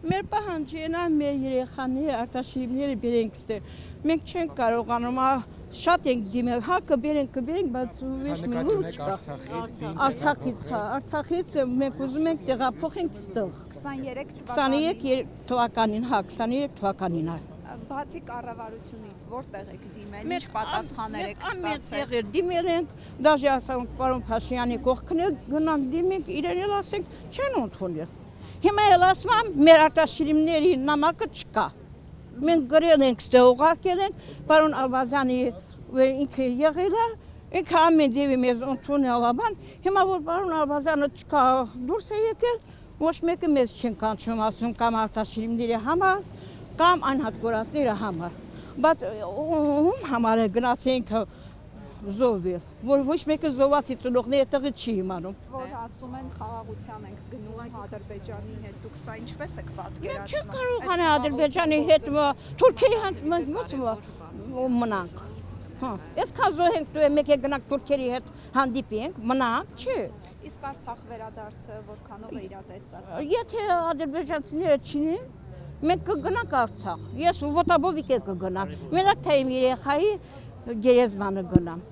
Մեր պահանջն է մեր երեխաները արտաշիլները բերենք ստե։ Մենք չենք կարողանում շատ ենք դիմել, հակը բերենք, բայց ուրիշ մի լուրջ կա։ Արցախից մենք ուզում ենք տեղափոխենք ստեղ։ 23 թվականին, 23 թվականին։ Բացի կառավարությունից որտեղ եք դիմել, ինչ պատասխաններ եք ստացել։ Դիմել ենք, դաժե ասենք պարոն Փաշինյանի կողքն գնանք դիմենք, իրեն էլ ասենք չեն ընդունել։ Հիմա էլ ասում եմ, մեր արտաշիլիմների նամակը չկա։ Մենք գրել ենք, ստե ուղարկել ենք, պարոն Ալբազյանի ինքը եղել է, ինքը ամեն ձևի մեզ ընդունել բան, հիմա որ պարոն Ալբազյանը չկա, դուրս է եկել, ոչ մեկը մեզ չեն կանչում, ասում կամ արտաշիլիմների համար, կամ անհատգորածների համար։ Բայց ում համար է գնացենք զոհվել, որ ոչ մեկը զոհվածի ծնողների տեղը չի իմանում։ Որ ասում են խաղաղության ենք գնում Ադրբեջանի հետ, դուք սա ինչպես եք պատկերացնում։ Չենք կարողանա Ադրբեջանի հետ, թուրքերի հետ ոնց մնանք։ Այսքան զոհենք դու մեկ է գնանք թուրքերի հետ հանդիպենք, մնանք, չէ։ Իսկ Արցախ վերադարձը որքանով է իրատեսակ։ Եթե ադրբեջանցիները չինեն, մենք կգնանք Արցախ։ Ես ոտաբոբիկ կգնամ։ Մենակ թե իմ երեխայի գերեզմանը գնամ։